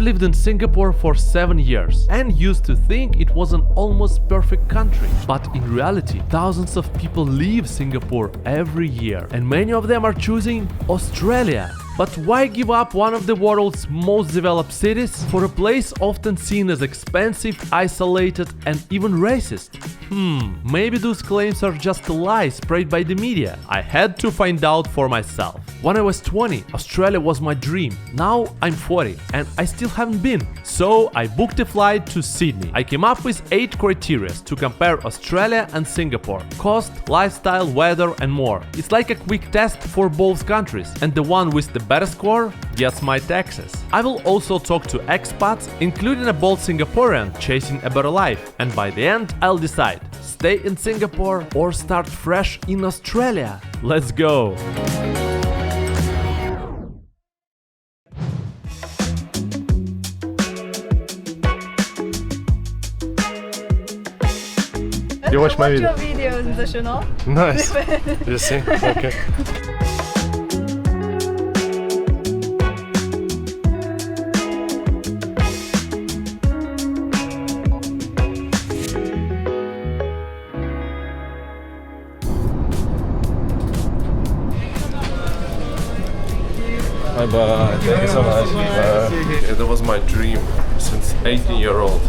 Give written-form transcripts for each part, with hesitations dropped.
I've lived in Singapore for 7 years and used to think it was an almost perfect country. But in reality, thousands of people leave Singapore every year, and many of them are choosing Australia. But why give up one of the world's most developed cities for a place often seen as expensive, isolated, and even racist? Maybe those claims are just a lie spread by the media. I had to find out for myself. When I was 20, Australia was my dream. Now I'm 40 and I still haven't been. So I booked a flight to Sydney. I came up with 8 criteria to compare Australia and Singapore: cost, lifestyle, weather, and more. It's like a quick test for both countries, and the one with the better score gets my taxes. I will also talk to expats, including a bold Singaporean chasing a better life, and by the end I'll decide: stay in Singapore or start fresh in Australia. Let's go! You watch my video? Your videos in the Chernov. Nice. You see? Okay. Bye-bye. Thank you so much. It was my dream since 18-year-old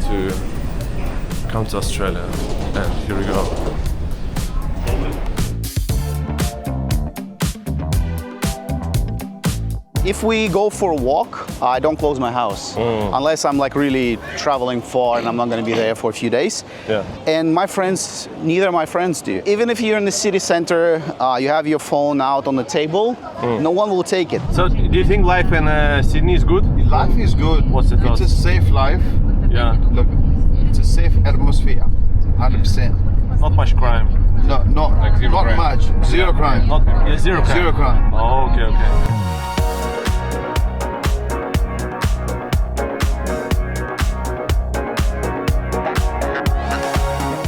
to come to Australia, and here we go. If we go for a walk, I don't close my house unless I'm like really traveling far and I'm not going to be there for a few days. Yeah. And my friends, neither of my friends do. Even if you're in the city center, you have your phone out on the table, no one will take it. So, do you think life in Sydney is good? Life is good. What's the thought? It's a safe life. Yeah. Look, it's a safe atmosphere, 100%. Not much crime. No, not crime. much. Zero crime. Zero crime. Zero crime. Oh, okay.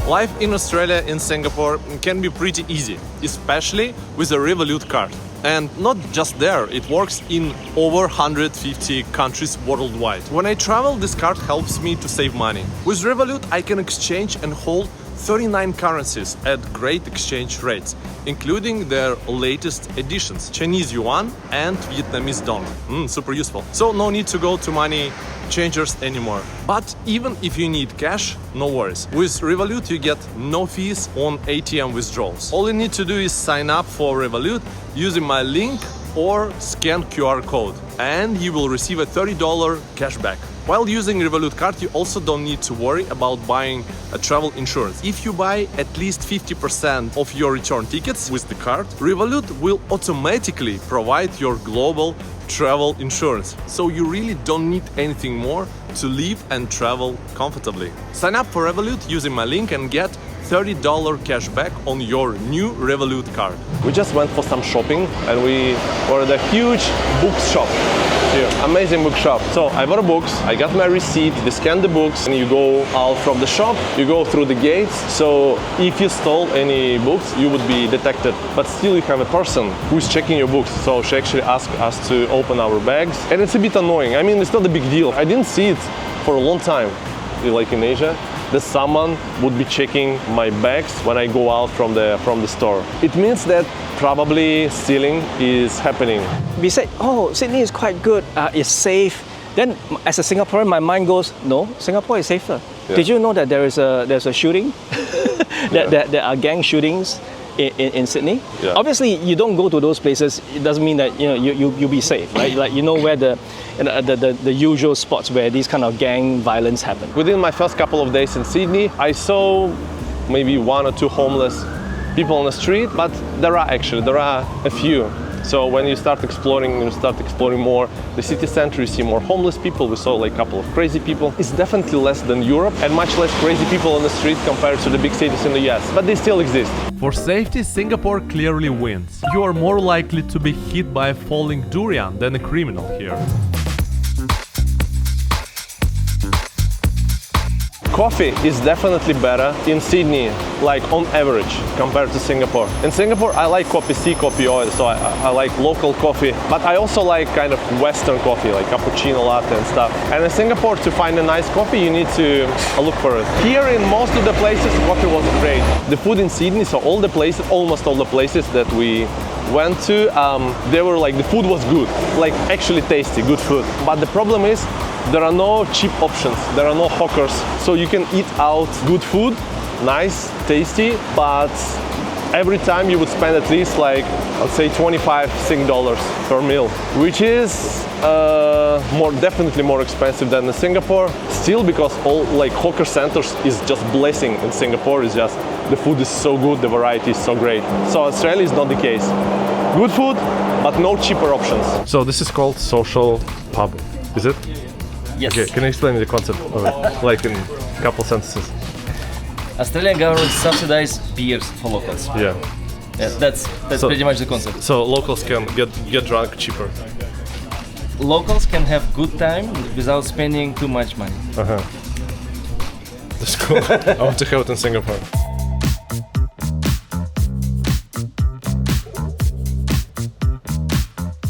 Life in Australia and Singapore can be pretty easy, especially with a Revolut card. And not just there, it works in over 150 countries worldwide. When I travel, this card helps me to save money. With Revolut, I can exchange and hold 39 currencies at great exchange rates, including their latest editions, Chinese yuan and Vietnamese dong. Super useful. So no need to go to money changers anymore. But even if you need cash, no worries. With Revolut, you get no fees on ATM withdrawals. All you need to do is sign up for Revolut using my link or scan QR code, and you will receive a $30 cashback. While using Revolut card, you also don't need to worry about buying a travel insurance. If you buy at least 50% of your return tickets with the card, Revolut will automatically provide your global travel insurance. So you really don't need anything more to live and travel comfortably. Sign up for Revolut using my link and get $30 cashback on your new Revolut card. We just went for some shopping and we were at a huge bookshop here. Amazing bookshop. So I bought books, I got my receipt, they scan the books, and you go out from the shop, you go through the gates. So if you stole any books, you would be detected. But still you have a person who is checking your books. So she actually asked us to open our bags. And it's a bit annoying. I mean, it's not a big deal. I didn't see it for a long time, like in Asia, that someone would be checking my bags when I go out from the store. It means that probably stealing is happening. We say, oh, Sydney is quite good, it's safe. Then as a Singaporean, my mind goes, no, Singapore is safer. Yeah. Did you know that there's a shooting? There are gang shootings in Sydney? Yeah. Obviously, you don't go to those places. It doesn't mean that you'll be safe, right? Like, you know where the usual spots where these kind of gang violence happen. Within my first couple of days in Sydney, I saw maybe 1 or 2 homeless people on the street, but there are a few. So when you start exploring more the city center, you see more homeless people. We saw like a couple of crazy people. It's definitely less than Europe and much less crazy people on the street compared to the big cities in the US, but they still exist. For safety, Singapore clearly wins. You are more likely to be hit by a falling durian than a criminal here. coffee is definitely better in Sydney, like on average, compared to Singapore. In Singapore, I like coffee C, coffee oil, so I like local coffee, but I also like kind of Western coffee, like cappuccino latte and stuff. And in Singapore, to find a nice coffee, you need to look for it. Here, in most of the places, coffee was great. The food in Sydney, so all the places, almost all the places that we went to, they were like, the food was good, like actually tasty, good food. But the problem is, there are no cheap options, there are no hawkers, so you can eat out good food, nice, tasty, but every time you would spend at least like, let's say $25 per meal, which is definitely more expensive than in Singapore. Still, because all like hawker centers is just blessing in Singapore. Is just the food is so good, the variety is so great. So Australia is not the case. Good food, but no cheaper options. So this is called social pub, is it? Yes. Okay, can you explain me the concept of it, like in a couple sentences? Australian government subsidize beers for locals. Yeah. Yeah, that's So- pretty much the concept. So locals can get drunk cheaper. Locals can have good time without spending too much money. That's cool. I want to have it in Singapore.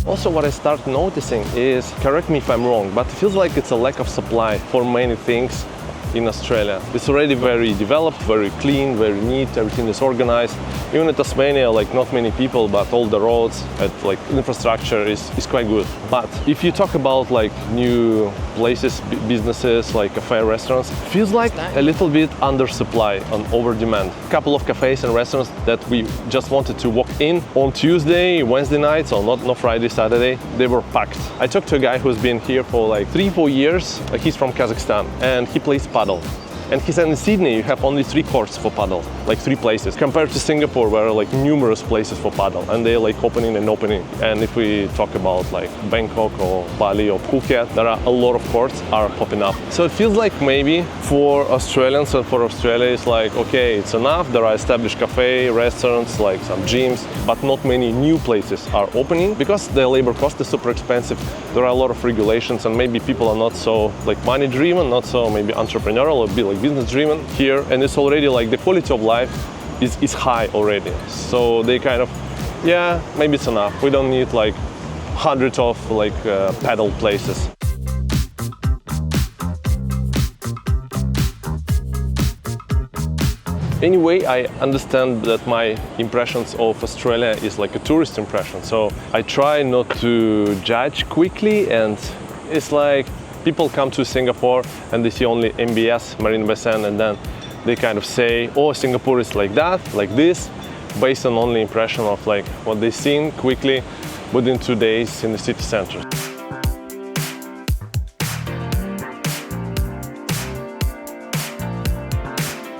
Also, what I start noticing is, correct me if I'm wrong, but it feels like it's a lack of supply for many things in Australia. It's already very developed, very clean, very neat, everything is organized. Even in Tasmania, like not many people, but all the roads and like infrastructure is quite good. But if you talk about like new places, businesses, like cafe, restaurants, feels like a little bit undersupply and over demand. A couple of cafes and restaurants that we just wanted to walk in on Tuesday, Wednesday nights, or not Friday, Saturday, they were packed. I talked to a guy who's been here for like 3-4 years. He's from Kazakhstan and he plays paddle. And he said in Sydney you have only 3 courts for paddle, like 3 places, compared to Singapore where are like numerous places for paddle and they're like opening and opening. And if we talk about like Bangkok or Bali or Phuket, there are a lot of courts are popping up. So it feels like maybe for Australians and for Australia it's like, okay, it's enough. There are established cafe, restaurants, like some gyms, but not many new places are opening because the labor cost is super expensive. There are a lot of regulations and maybe people are not so like money driven, not so maybe entrepreneurial or be like business driven here, and it's already like the quality of life is high already. So they kind of, yeah, maybe it's enough. We don't need like hundreds of like paddle places. Anyway, I understand that my impressions of Australia is like a tourist impression. So I try not to judge quickly, and it's like people come to Singapore and they see only MBS, Marina Bay Sands, and then they kind of say, oh, Singapore is like that, like this, based on only impression of like what they've seen quickly within 2 days in the city center.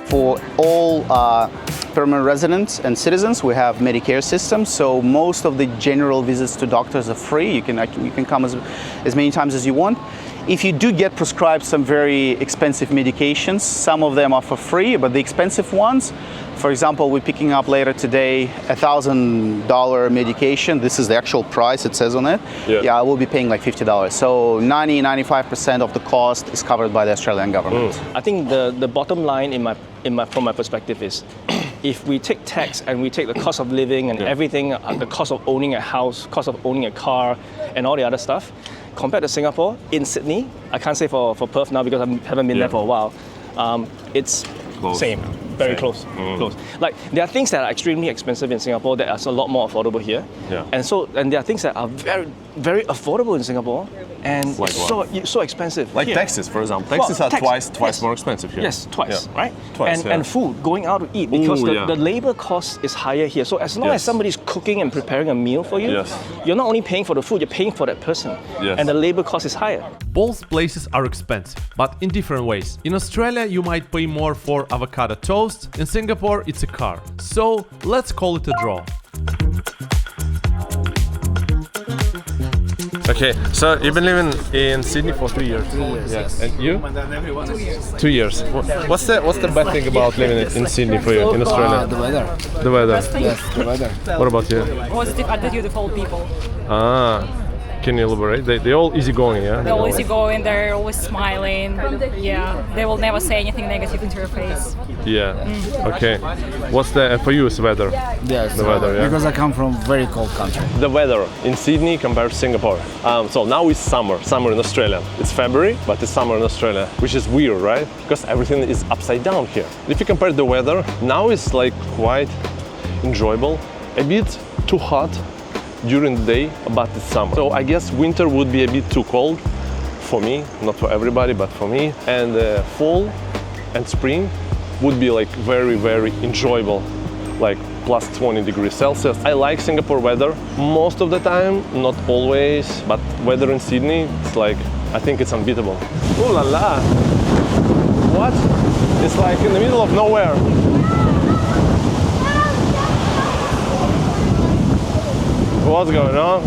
For all permanent residents and citizens, we have Medicare system, so most of the general visits to doctors are free. You can come as many times as you want. If you do get prescribed some very expensive medications, some of them are for free, but the expensive ones, for example, we're picking up later today $1,000 medication. This is the actual price it says on it. Yeah, I will be paying like $50. So 95% of the cost is covered by the Australian government. I think the bottom line from my perspective is, if we take tax and we take the cost of living and everything, the cost of owning a house, cost of owning a car, and all the other stuff, compared to Singapore, in Sydney, I can't say for Perth now because I haven't been there for a while, it's close. Same. Very close. Close. Like there are things that are extremely expensive in Singapore that are a lot more affordable here. Yeah. And there are things that are very, very affordable in Singapore and like so expensive. Like here. taxes, for example. Taxes are twice more expensive here. Yes, twice, right? Twice, and food, going out to eat, because the labor cost is higher here. So as long as somebody's cooking and preparing a meal for you, you're not only paying for the food, you're paying for that person. And the labor cost is higher. Both places are expensive, but in different ways. In Australia, you might pay more for avocado toast. In Singapore, it's a car. So let's call it a draw. Okay, so you've been living in Sydney for 3 years. 3 years, yes. And you? 2 years. 2 years. What's the bad thing about living in Sydney for you, in Australia? The weather. The weather. Yes, the weather. What about you? Positive attitude of all people. Can you elaborate? They all easygoing, yeah? They're always going, they're always smiling. Yeah, they will never say anything negative into your face. Yeah. Okay. What's the for you? It's weather. Yes, The weather, yeah. because I come from very cold country. The weather in Sydney compared to Singapore. So now it's summer in Australia. It's February, but it's summer in Australia, which is weird, right? Because everything is upside down here. If you compare the weather, now it's like quite enjoyable. A bit too hot during the day, but it's summer. So I guess winter would be a bit too cold for me, not for everybody, but for me. And fall and spring would be like very, very enjoyable, like plus 20 degrees Celsius. I like Singapore weather most of the time, not always, but weather in Sydney, it's like, I think it's unbeatable. Ooh la la! What? It's like in the middle of nowhere. What's going on?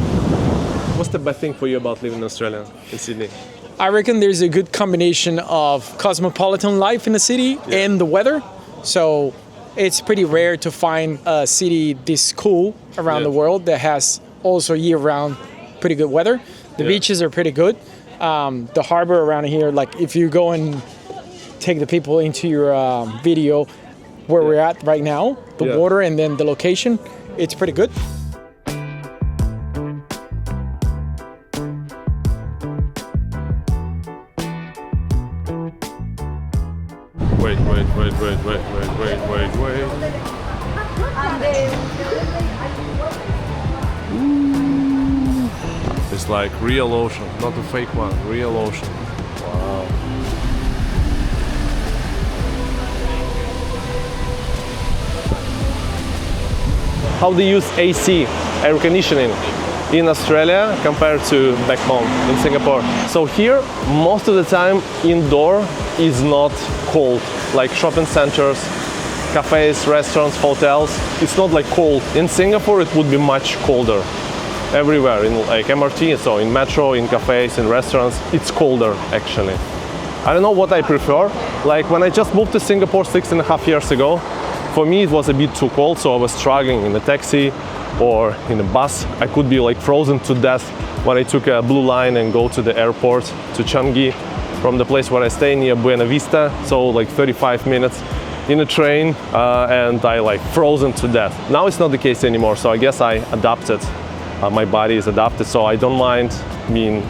What's the best thing for you about living in Australia, in Sydney? I reckon there's a good combination of cosmopolitan life in the city and the weather. So it's pretty rare to find a city this cool around the world that has also year-round pretty good weather. The beaches are pretty good. The harbor around here, like if you go and take the people into your video where we're at right now, the water and then the location, it's pretty good. Wait. It's like real ocean, not a fake one, real ocean. Wow. How do you use AC, air conditioning, in Australia compared to back home in Singapore? So here, most of the time, indoor is not cold, like shopping centers, cafes, restaurants, hotels. It's not like cold. In Singapore, it would be much colder. Everywhere, in like MRT, so in metro, in cafes, in restaurants, it's colder actually. I don't know what I prefer. Like when I just moved to Singapore 6.5 years ago, for me it was a bit too cold, so I was struggling in a taxi or in a bus. I could be like frozen to death when I took a blue line and go to the airport to Changi from the place where I stay near Buena Vista, so like 35 minutes in a train and I like frozen to death. Now it's not the case anymore, so I guess I adapted. My body is adapted, so I don't mind being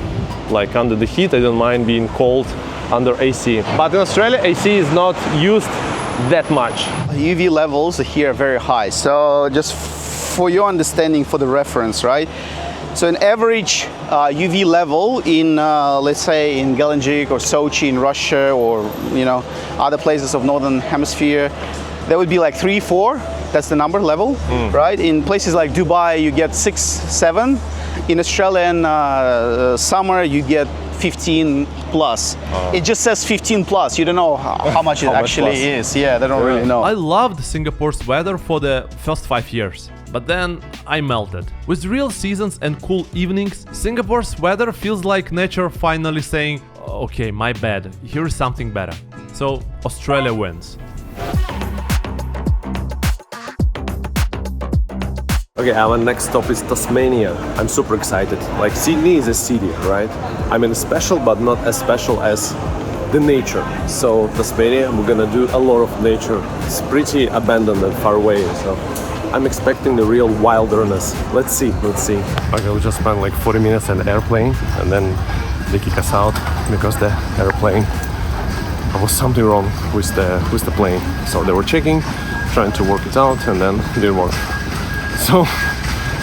like under the heat. I don't mind being cold under AC. But in Australia, AC is not used that much. UV levels here are very high. So just for your understanding, for the reference, right? So an average UV level in, let's say, in Gelendzhik or Sochi in Russia, or other places of northern hemisphere, that would be like 3, 4. That's the number level, right? In places like Dubai, you get 6, 7. In Australian summer, you get 15 plus. It just says 15 plus. You don't know how much it actually is. Yeah, they don't really know. I loved Singapore's weather for the first 5 years. But then I melted. With real seasons and cool evenings, Singapore's weather feels like nature finally saying, okay, my bad, here's something better. So Australia wins. Okay, our next stop is Tasmania. I'm super excited. Like Sydney is a city, right? I mean, special, but not as special as the nature. So Tasmania, we're gonna do a lot of nature. It's pretty abandoned and far away, so I'm expecting the real wilderness. Let's see. Okay, we just spent like 40 minutes in the airplane, and then they kick us out because the airplane, there was something wrong with the plane. So they were checking, trying to work it out, and then it didn't work. So,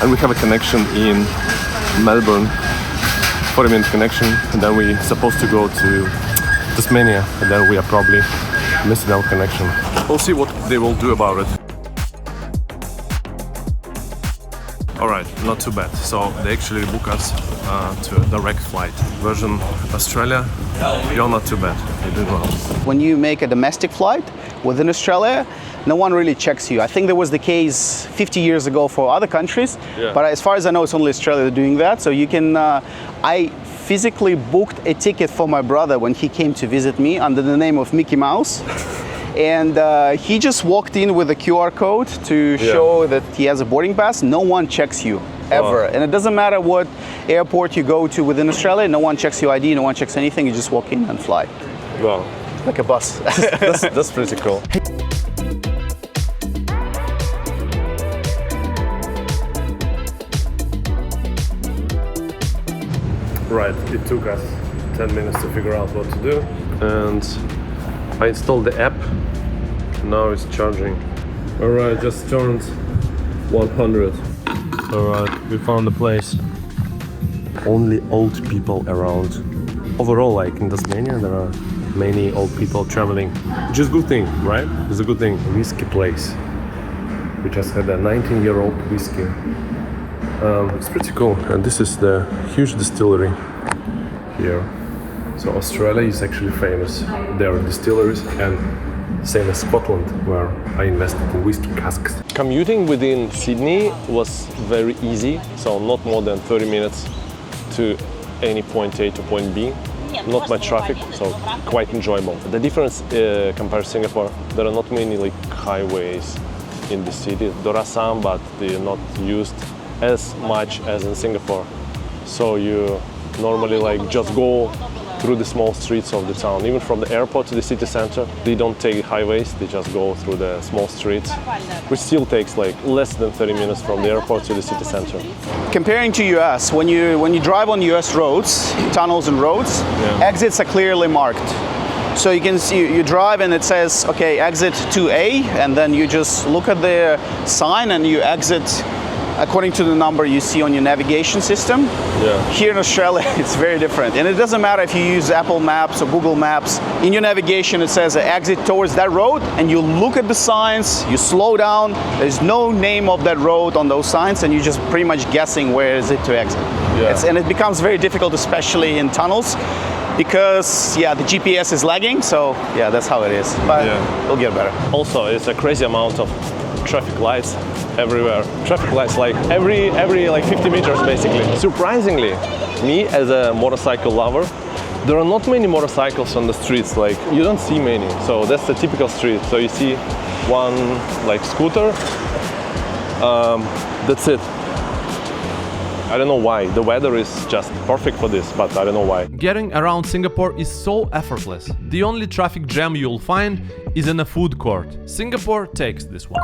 and we have a connection in Melbourne, 40-minute connection, and then we're supposed to go to Tasmania, and then we are probably missing our connection. We'll see what they will do about it. Alright, not too bad. So they actually book us to a direct flight. Virgin Australia, you're not too bad. You're doing well. When you make a domestic flight within Australia, no one really checks you. I think that was the case 50 years ago for other countries, but as far as I know, it's only Australia doing that. So you can, I physically booked a ticket for my brother when he came to visit me under the name of Mickey Mouse. And he just walked in with a QR code to show that he has a boarding pass. No one checks you. ever. And it doesn't matter what airport you go to within Australia, no one checks your ID, no one checks anything, you just walk in and fly. Wow. Like a bus. That's pretty cool. Right, it took us 10 minutes to figure out what to do, and I installed the app. Now it's charging. Alright, just turned 100. Alright, we found the place. Only old people around. Overall, like in Tasmania, there are many old people traveling, which is a good thing, right? It's a good thing. Whiskey place. We just had a 19-year-old whiskey. It's pretty cool, and this is the huge distillery here. So Australia is actually famous. There are distilleries, and same as Scotland, where I invested in whiskey casks. Commuting within Sydney was very easy, so not more than 30 minutes to any point A to point B. Not much traffic, so quite enjoyable. The difference compared to Singapore, there are not many like highways in the city. There are some, but they are not used as much as in Singapore. So you normally like just go through the small streets of the town. Even from the airport to the city center, they don't take highways, they just go through the small streets, which still takes like less than 30 minutes from the airport to the city center. Comparing to US, when you drive on US roads, tunnels and roads, exits are clearly marked. So you can see, you drive and it says, okay, exit 2A, and then you just look at the sign and you exit according to the number you see on your navigation system. Here in Australia, it's very different. And it doesn't matter if you use Apple Maps or Google Maps. In your navigation, it says exit towards that road, and you look at the signs, you slow down, there's no name of that road on those signs, and you're just pretty much guessing where is it to exit. And it becomes very difficult, especially in tunnels, because the GPS is lagging, so that's how it is. But it'll get better. Also, it's a crazy amount of traffic lights everywhere. Traffic lights like every like 50 meters basically. Surprisingly, me as a motorcycle lover, there are not many motorcycles on the streets. Like you don't see many. So that's the typical street. So you see one like scooter. That's it. I don't know why. The weather is just perfect for this, but I don't know why. Getting around Singapore is so effortless. The only traffic jam you'll find is in a food court. Singapore takes this one.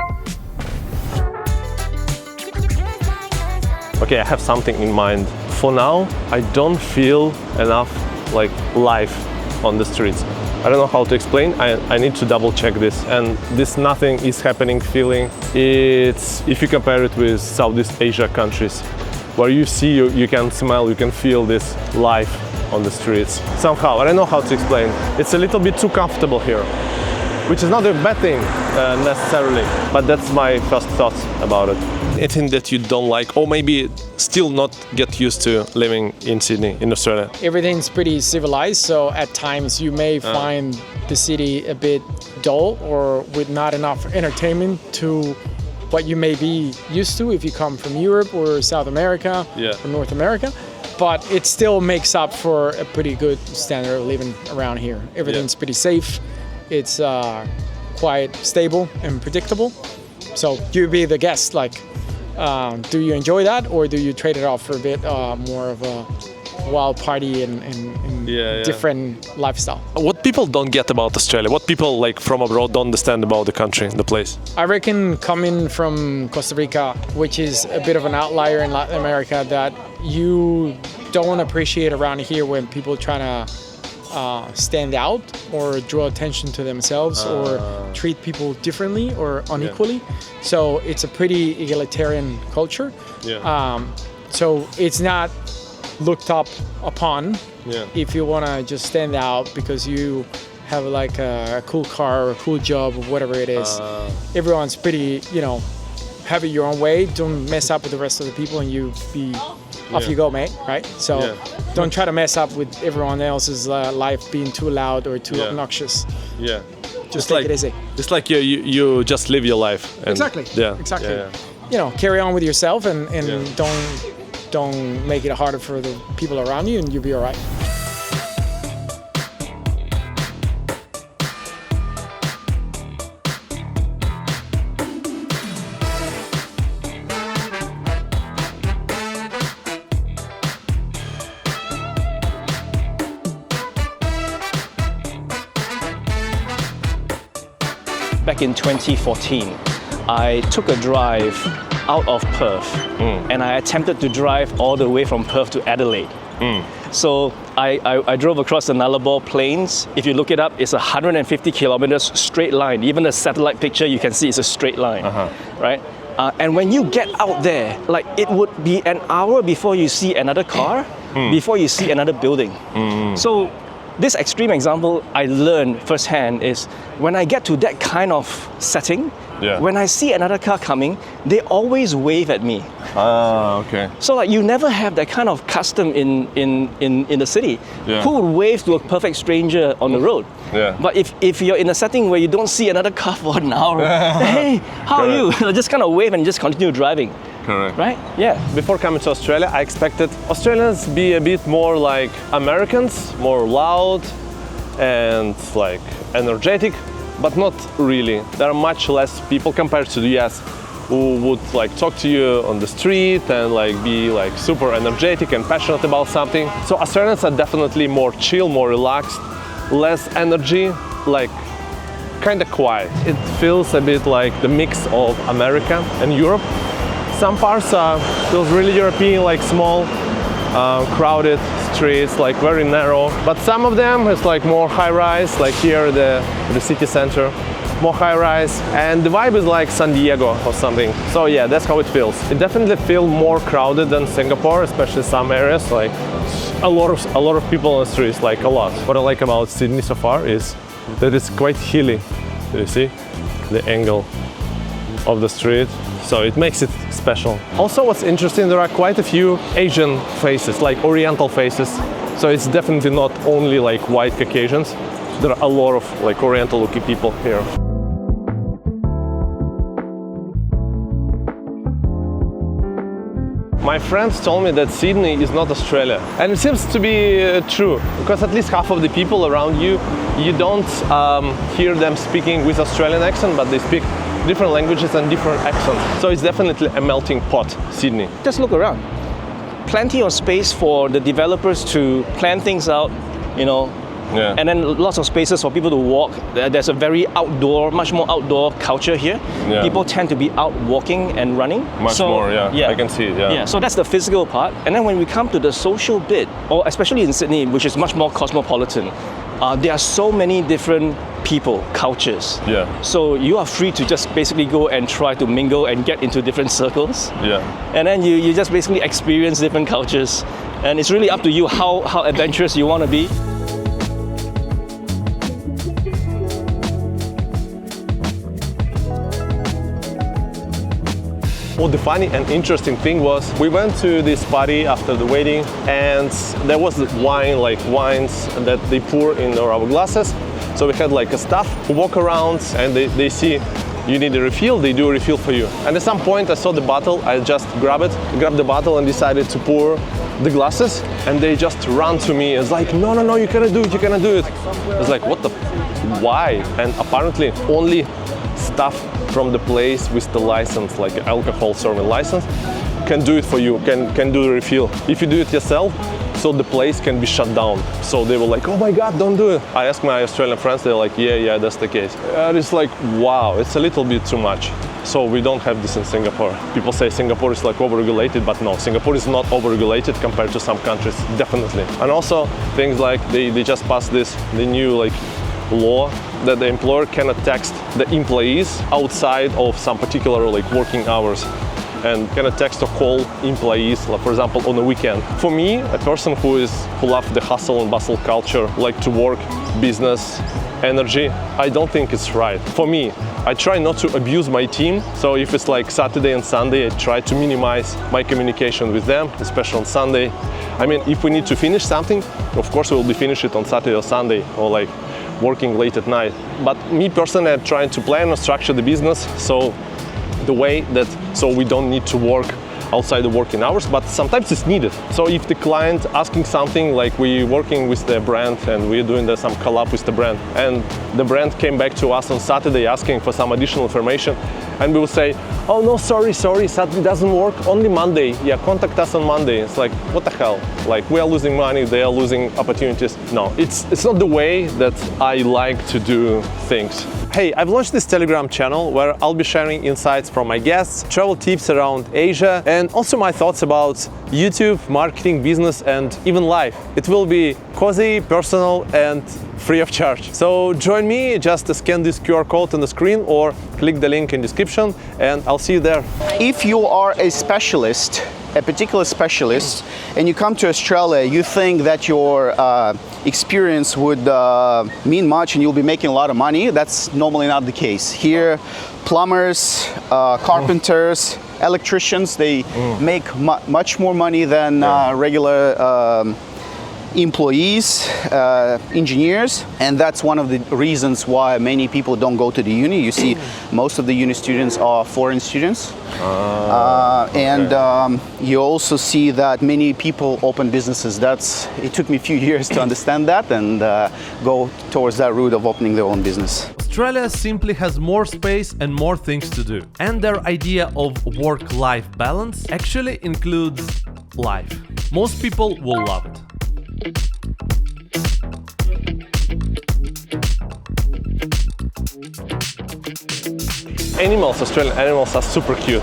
Okay, I have something in mind. For now, I don't feel enough like life on the streets. I don't know how to explain. I need to double check this. And this nothing is happening feeling, it's if you compare it with Southeast Asia countries, where you see, you can smell, you can feel this life on the streets. Somehow, I don't know how to explain. It's a little bit too comfortable here, which is not a bad thing necessarily, but that's my first thoughts about it. Anything that you don't like, or maybe still not get used to living in Sydney, in Australia? Everything's pretty civilized, so at times you may find the city a bit dull or with not enough entertainment to what you may be used to if you come from Europe or South America or North America. But it still makes up for a pretty good standard of living around here. Everything's pretty safe. It's quite stable and predictable. So you be the guest, like, do you enjoy that, or do you trade it off for a bit more of a wild party and different lifestyle? What people don't get about Australia, what people like from abroad don't understand about the country, the place? I reckon coming from Costa Rica, which is a bit of an outlier in Latin America, that you don't appreciate around here when people try to stand out or draw attention to themselves or treat people differently or unequally. So it's a pretty egalitarian culture. So it's not looked up upon if you want to just stand out because you have like a cool car or a cool job or whatever it is. Everyone's pretty, have it your own way. Don't mess up with the rest of the people and you be off you go, mate, right? So don't try to mess up with everyone else's life being too loud or too obnoxious. Just take it easy. It's like you just live your life. And exactly. Carry on with yourself and don't make it harder for the people around you, and you'll be all right. back in 2014, I took a drive out of Perth and I attempted to drive all the way from Perth to Adelaide. So I drove across the Nullarbor Plains. If you look it up, it's 150 kilometers straight line. Even the satellite picture, you can see it's a straight line, right? And when you get out there, like it would be an hour before you see another car, before you see another building. So this extreme example I learned firsthand is when I get to that kind of setting, when I see another car coming, they always wave at me. Okay. So like you never have that kind of custom in the city. Who would wave to a perfect stranger on the road? But if you're in a setting where you don't see another car for an hour, hey, how are you? Just kind of wave and just continue driving. Correct. Right? Yeah. Before coming to Australia, I expected Australians be a bit more like Americans, more loud and like energetic, but not really. There are much less people compared to the US who would like talk to you on the street and like be like super energetic and passionate about something. So Australians are definitely more chill, more relaxed, less energy, like kind of quiet. It feels a bit like the mix of America and Europe. Some parts feels really European, like small, crowded streets, like very narrow. But some of them is like more high-rise, like here the city center, more high-rise, and the vibe is like San Diego or something. So yeah, that's how it feels. It definitely feels more crowded than Singapore, especially some areas, like a lot of people on the streets, like a lot. What I like about Sydney so far is that it's quite hilly. You see the angle of the street. So it makes it special. Also, what's interesting, there are quite a few Asian faces, like Oriental faces. So it's definitely not only like white Caucasians. There are a lot of like Oriental-looking people here. My friends told me that Sydney is not Australia, and it seems to be true, because at least half of the people around you, you don't hear them speaking with Australian accent, but they speak different languages and different accents. So it's definitely a melting pot, Sydney. Just look around. Plenty of space for the developers to plan things out, you know, and then lots of spaces for people to walk. There's a very outdoor, much more outdoor culture here. People tend to be out walking and running. Much more, I can see it, so that's the physical part. And then when we come to the social bit, or especially in Sydney, which is much more cosmopolitan, there are so many different people, cultures. So you are free to just basically go and try to mingle and get into different circles. And then you just basically experience different cultures. And it's really up to you how adventurous you want to be. Well, the funny and interesting thing was we went to this party after the wedding, and there was wines that they pour in our glasses. So we had like a staff who walk around and they see you need a refill, they do a refill for you. And at some point I saw the bottle, I just grabbed the bottle and decided to pour the glasses, and they just ran to me. It's like, no, you cannot do it, you cannot do it. It's like, what the, why? And apparently only staff from the place with the license, like alcohol serving license, can do it for you, can do the refill. If you do it yourself, so the place can be shut down. So they were like, oh my God, don't do it. I asked my Australian friends, they're like, yeah, that's the case. And it's like, wow, it's a little bit too much. So we don't have this in Singapore. People say Singapore is like overregulated, but no, Singapore is not overregulated compared to some countries, definitely. And also things like they just passed the new like law that the employer cannot tax the employees outside of some particular like working hours, and cannot text or call employees, like, for example, on the weekend. For me, a person who loves the hustle and bustle culture, like to work, business, energy, I don't think it's right. For me, I try not to abuse my team. So if it's like Saturday and Sunday, I try to minimize my communication with them, especially on Sunday. I mean, if we need to finish something, of course we'll be finish it on Saturday or Sunday, or like working late at night. But me personally, I'm trying to plan and structure the business so the way that we don't need to work outside the working hours, but sometimes it's needed. So if the client asking something, like we're working with the brand and we're doing some collab with the brand, and the brand came back to us on Saturday asking for some additional information, and we will say, oh no, sorry, Saturday doesn't work, only Monday. Yeah, contact us on Monday. It's like, what the hell? Like, we are losing money, they are losing opportunities. No, it's not the way that I like to do things. Hey, I've launched this Telegram channel where I'll be sharing insights from my guests, travel tips around Asia, and also my thoughts about YouTube, marketing, business, and even life. It will be cozy, personal, and free of charge. So join me, just scan this QR code on the screen or click the link in description, and I'll see you there. If you are a specialist, a particular specialist, and you come to Australia, you think that your experience would mean much and you'll be making a lot of money. That's normally not the case. Here, plumbers, carpenters, electricians, they make much more money than regular employees, engineers, and that's one of the reasons why many people don't go to the uni. You see, most of the uni students are foreign students, and you also see that many people open businesses. It took me a few years to understand that and go towards that route of opening their own business. Australia simply has more space and more things to do, and their idea of work-life balance actually includes life. Most people will love it. Animals, Australian animals are super cute.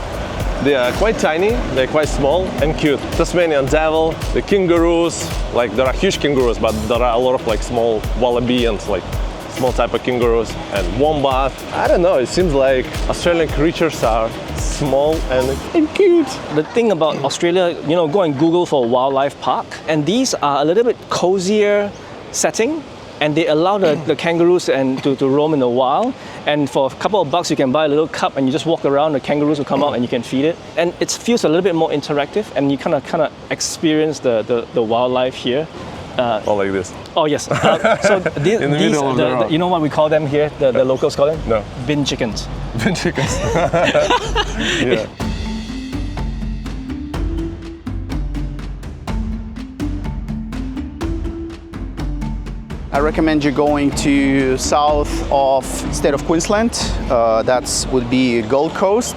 They are quite tiny, they're quite small and cute. Tasmanian devil, the kangaroos, like there are huge kangaroos, but there are a lot of like small wallaby and like small type of kangaroos and wombat. I don't know, it seems like Australian creatures are small and cute. The thing about Australia, go and Google for a wildlife park, and these are a little bit cozier setting, and they allow the kangaroos to roam in the wild. And for a couple of bucks, you can buy a little cup and you just walk around, the kangaroos will come out and you can feed it. And it feels a little bit more interactive, and you kind of experience the wildlife here. Like this. Oh yes. So these, you know what we call them here? The locals call them? No. Bin chickens. Bin chickens. Yeah. I recommend you going to south of state of Queensland. That would be Gold Coast.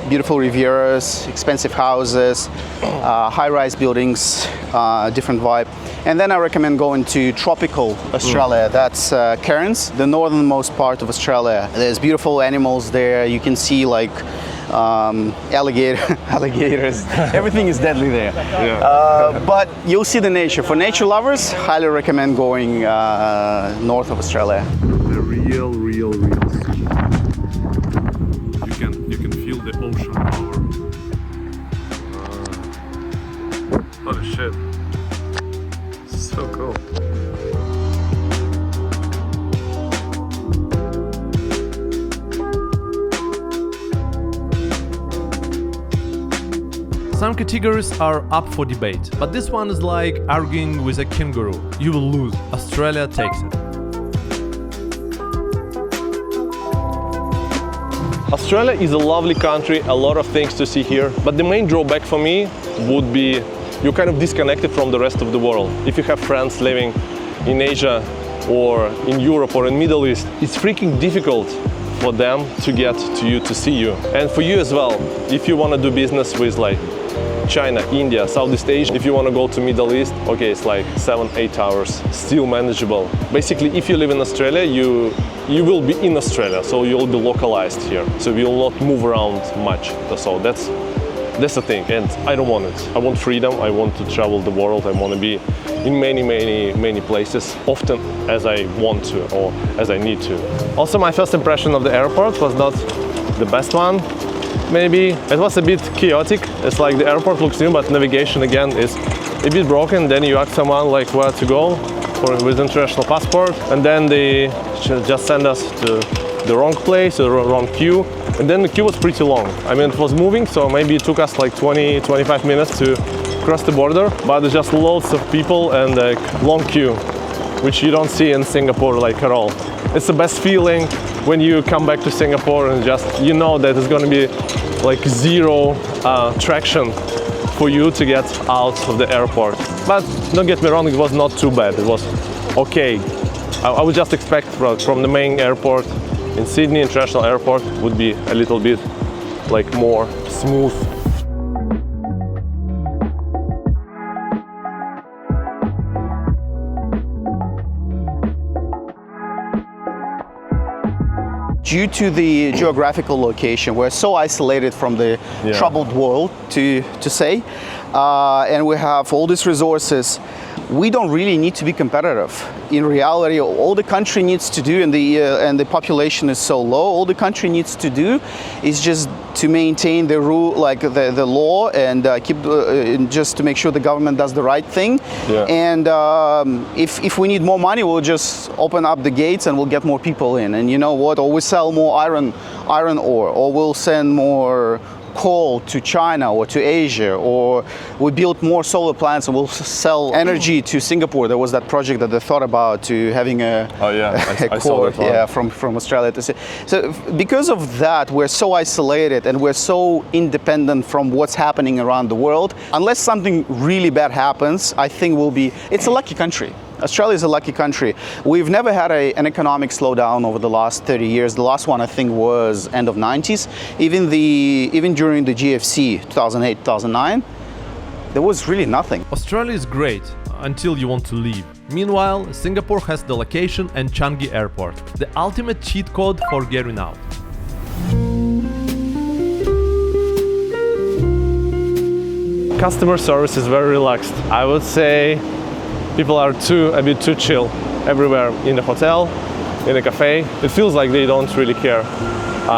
Beautiful Rivieras, expensive houses, high-rise buildings, different vibe. And then I recommend going to tropical Australia. That's Cairns, the northernmost part of Australia. There's beautiful animals there. You can see like alligators. Everything is deadly there. Yeah. But you'll see the nature. For nature lovers, highly recommend going north of Australia. The real sea. You can feel the ocean power. Holy shit. So cool. Some categories are up for debate, but this one is like arguing with a kangaroo. You will lose. Australia takes it. Australia is a lovely country, a lot of things to see here, but the main drawback for me would be you're kind of disconnected from the rest of the world. If you have friends living in Asia or in Europe or in Middle East, it's freaking difficult for them to get to you, to see you. And for you as well, if you want to do business with like China, India, Southeast Asia, if you want to go to Middle East, okay, it's like 7-8 hours, still manageable. Basically, if you live in Australia, you will be in Australia, so you'll be localized here. So you will not move around much. So that's the thing, and I don't want it. I want freedom, I want to travel the world, I want to be in many places, often as I want to or as I need to. Also, my first impression of the airport was not the best one. Maybe it was a bit chaotic. It's like the airport looks new, but navigation again is a bit broken. Then you ask someone like where to go with international passport, and then they just send us to the wrong place, or wrong queue. And then the queue was pretty long. I mean, it was moving, so maybe it took us like 20-25 minutes to cross the border, but there's just loads of people and a long queue, which you don't see in Singapore like at all. It's the best feeling when you come back to Singapore and just you know that it's going to be like zero traction for you to get out of the airport. But don't get me wrong, it was not too bad. It was okay. I would just expect from the main airport in Sydney International Airport would be a little bit like more smooth. Due to the geographical location, we're so isolated from the troubled world, to say, and we have all these resources. We don't really need to be competitive. In reality, all the country needs to do, and the population is so low, all the country needs to do is just to maintain the rule, like the law, and just to make sure the government does the right thing. Yeah. And if we need more money, we'll just open up the gates and we'll get more people in. And you know what? Or we sell more iron ore, or we'll send more coal to China or to Asia, or we build more solar plants and we'll sell energy to Singapore. There was that project that they thought about, to having a I saw that one. from Australia to so because of that, we're so isolated and we're so independent from what's happening around the world. Unless something really bad happens, I think it's a lucky country. Australia is a lucky country. We've never had an economic slowdown over the last 30 years. The last one, I think, was end of 90s. Even during the GFC, 2008, 2009, there was really nothing. Australia is great until you want to leave. Meanwhile, Singapore has the location and Changi Airport, the ultimate cheat code for getting out. Customer service is very relaxed. I would say people are a bit too chill everywhere, in the hotel, in a cafe. It feels like they don't really care.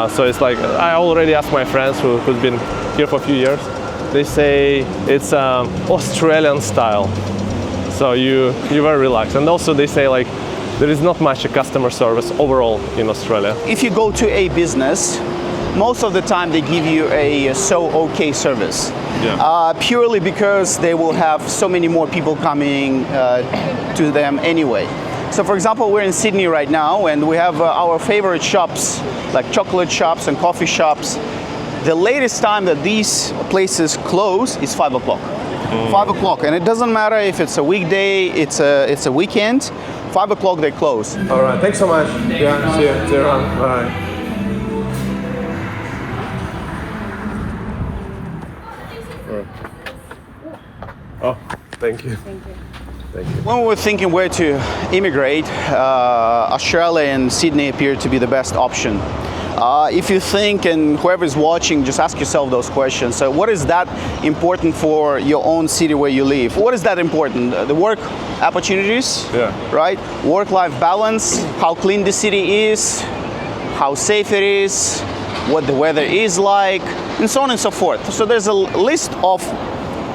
So it's like, I already asked my friends who've been here for a few years. They say it's Australian style. So you're very relaxed. And also they say like, there is not much customer service overall in Australia. If you go to a business, most of the time they give you a okay service. Yeah. Purely because they will have so many more people coming to them anyway. So for example, we're in Sydney right now and we have our favorite shops, like chocolate shops and coffee shops. The latest time that these places close is 5 o'clock. 5 o'clock, and it doesn't matter if it's a weekday, it's a weekend, 5 o'clock they close. All right, thanks so much. Yeah, see you. See you around. Bye. Oh, thank you. Thank you. Thank you. When we were thinking where to immigrate, Australia and Sydney appeared to be the best option. If you think, and whoever is watching, just ask yourself those questions. So what is that important for your own city where you live? What is that important? The work opportunities, right? Work-life balance, how clean the city is, how safe it is, what the weather is like, and so on and so forth. So there's a list of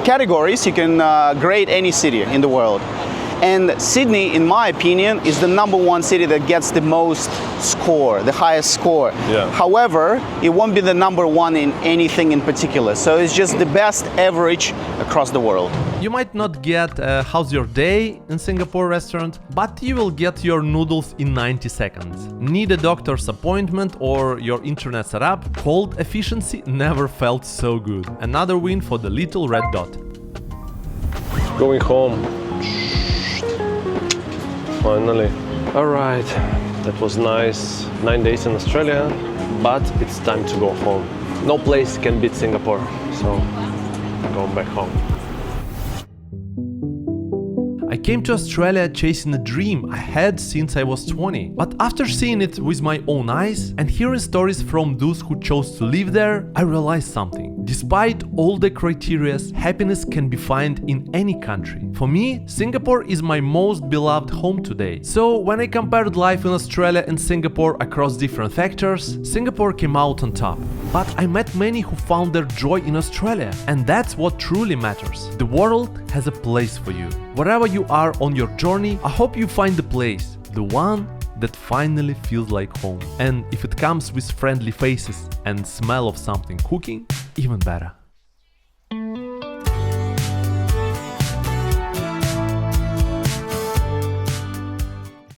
categories you can grade any city in the world. And Sydney, in my opinion, is the #1 city that gets the most score, the highest score. Yeah. However, it won't be the #1 in anything in particular. So it's just the best average across the world. You might not get a "how's your day" in Singapore restaurant, but you will get your noodles in 90 seconds. Need a doctor's appointment or your internet set up? Cold efficiency never felt so good. Another win for the little red dot. Going home. Finally. All right, that was nice. 9 days in Australia, but it's time to go home. No place can beat Singapore, so going back home. I came to Australia chasing a dream I had since I was 20. But after seeing it with my own eyes and hearing stories from those who chose to live there, I realized something. Despite all the criteria, happiness can be found in any country. For me, Singapore is my most beloved home today. So when I compared life in Australia and Singapore across different factors, Singapore came out on top. But I met many who found their joy in Australia, and that's what truly matters. The world has a place for you. Wherever you are on your journey, I hope you find the place, the one that finally feels like home. And if it comes with friendly faces and smell of something cooking, even better.